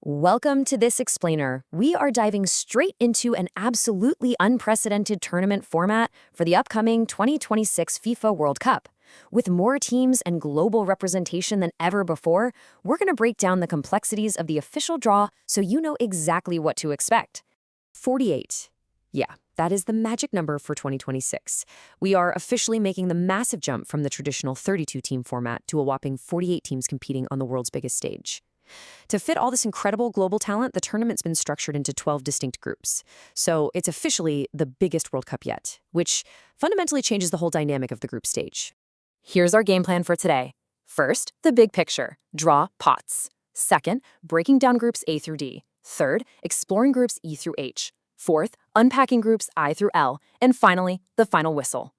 Welcome to this explainer. We are diving straight into an absolutely unprecedented tournament format for the upcoming 2026 FIFA World Cup. With more teams and global representation than ever before, we're going to break down the complexities of the official draw so you know exactly what to expect. 48. Yeah, that is the magic number for 2026. We are officially making the massive jump from the traditional 32-team format to a whopping 48 teams competing on the world's biggest stage. To fit all this incredible global talent, the tournament's been structured into 12 distinct groups. So it's officially the biggest World Cup yet, which fundamentally changes the whole dynamic of the group stage. Here's our game plan for today. First, the big picture, draw pots. Second, breaking down groups A through D. Third, exploring groups E through H. Fourth, unpacking groups I through L. And finally, the final whistle.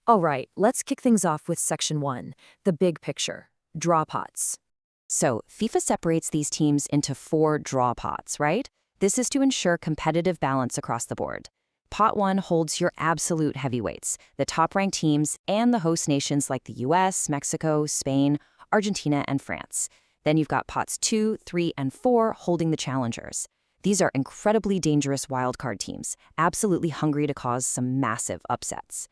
All right, let's kick things off with Section 1, the big picture, draw pots. So FIFA separates these teams into 4 draw pots, right? This is to ensure competitive balance across the board. Pot 1 holds your absolute heavyweights, the top-ranked teams, and the host nations like the US, Mexico, Spain, Argentina, and France. Then you've got pots 2, 3, and 4 holding the challengers. These are incredibly dangerous wildcard teams, absolutely hungry to cause some massive upsets.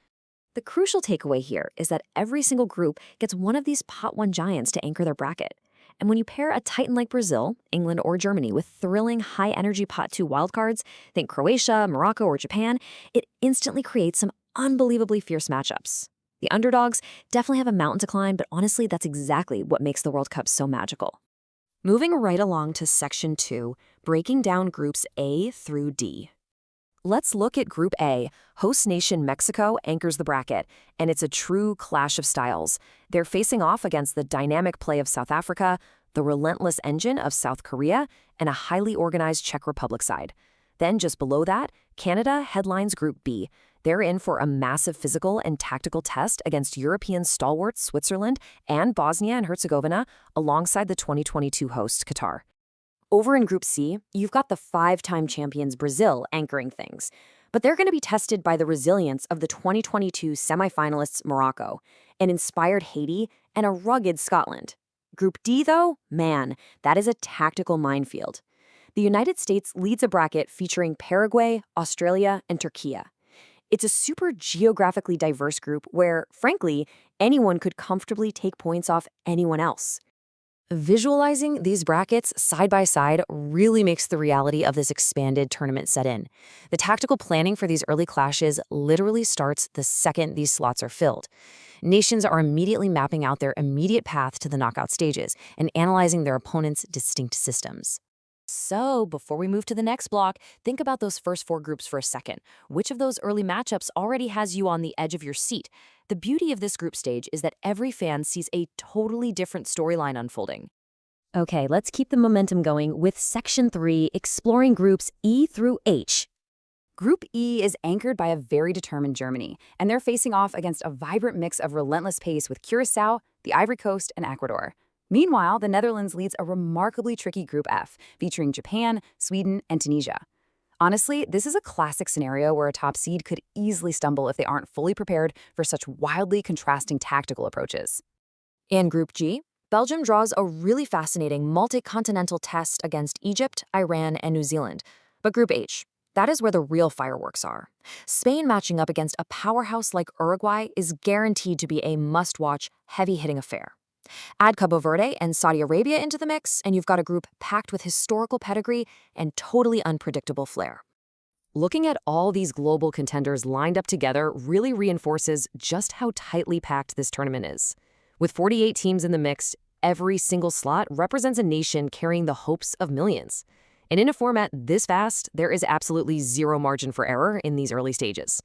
The crucial takeaway here is that every single group gets one of these pot 1 giants to anchor their bracket. And when you pair a titan like Brazil, England, or Germany with thrilling high-energy pot 2 wildcards, think Croatia, Morocco, or Japan, it instantly creates some unbelievably fierce matchups. The underdogs definitely have a mountain to climb, but honestly, that's exactly what makes the World Cup so magical. Moving right along to Section 2, breaking down groups A through D. Let's look at Group A. Host nation Mexico anchors the bracket, and it's a true clash of styles. They're facing off against the dynamic play of South Africa, the relentless engine of South Korea, and a highly organized Czech Republic side. Then just below that, Canada headlines Group B. They're in for a massive physical and tactical test against European stalwarts Switzerland and Bosnia and Herzegovina, alongside the 2022 host Qatar. Over in Group C, you've got the 5-time champions Brazil anchoring things. But they're going to be tested by the resilience of the 2022 semifinalists Morocco, an inspired Haiti, and a rugged Scotland. Group D, though, man, that is a tactical minefield. The United States leads a bracket featuring Paraguay, Australia, and Turkey. It's a super geographically diverse group where, frankly, anyone could comfortably take points off anyone else. Visualizing these brackets side by side really makes the reality of this expanded tournament set in. The tactical planning for these early clashes literally starts the second these slots are filled. Nations are immediately mapping out their immediate path to the knockout stages and analyzing their opponents' distinct systems. So, before we move to the next block, think about those first 4 groups for a second. Which of those early matchups already has you on the edge of your seat? The beauty of this group stage is that every fan sees a totally different storyline unfolding. Okay, let's keep the momentum going with Section 3, exploring groups E through H. Group E is anchored by a very determined Germany, and they're facing off against a vibrant mix of relentless pace with Curaçao, the Ivory Coast, and Ecuador. Meanwhile, the Netherlands leads a remarkably tricky Group F, featuring Japan, Sweden, and Tunisia. Honestly, this is a classic scenario where a top seed could easily stumble if they aren't fully prepared for such wildly contrasting tactical approaches. In Group G, Belgium draws a really fascinating multi-continental test against Egypt, Iran, and New Zealand. But Group H, that is where the real fireworks are. Spain matching up against a powerhouse like Uruguay is guaranteed to be a must-watch, heavy-hitting affair. Add Cabo Verde and Saudi Arabia into the mix, and you've got a group packed with historical pedigree and totally unpredictable flair. Looking at all these global contenders lined up together really reinforces just how tightly packed this tournament is. With 48 teams in the mix, every single slot represents a nation carrying the hopes of millions. And in a format this vast, there is absolutely zero margin for error in these early stages.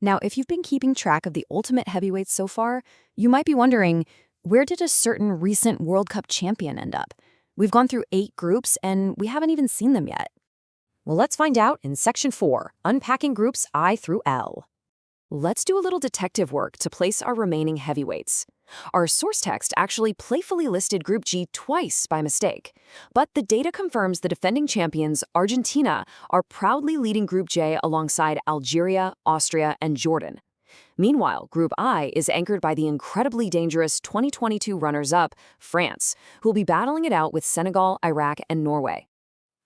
Now, if you've been keeping track of the ultimate heavyweights so far, you might be wondering, where did a certain recent World Cup champion end up? We've gone through 8 groups, and we haven't even seen them yet. Well, let's find out in Section 4, unpacking groups I through L. Let's do a little detective work to place our remaining heavyweights. Our source text actually playfully listed Group G twice by mistake, but the data confirms the defending champions, Argentina, are proudly leading Group J alongside Algeria, Austria, and Jordan. Meanwhile, Group I is anchored by the incredibly dangerous 2022 runners-up, France, who will be battling it out with Senegal, Iraq, and Norway.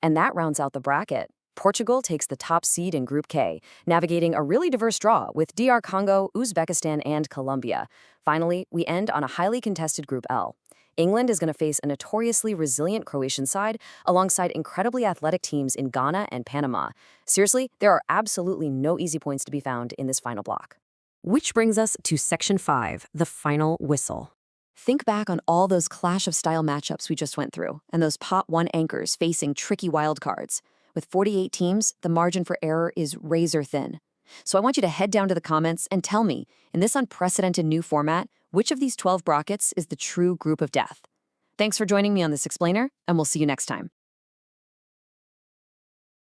And that rounds out the bracket. Portugal takes the top seed in Group K, navigating a really diverse draw with DR Congo, Uzbekistan, and Colombia. Finally, we end on a highly contested Group L. England is going to face a notoriously resilient Croatian side alongside incredibly athletic teams in Ghana and Panama. Seriously, there are absolutely no easy points to be found in this final block. Which brings us to Section 5, the final whistle. Think back on all those clash of style matchups we just went through, and those Pot 1 anchors facing tricky wildcards. With 48 teams, the margin for error is razor thin. So I want you to head down to the comments and tell me, in this unprecedented new format, which of these 12 brackets is the true group of death? Thanks for joining me on this explainer, and we'll see you next time.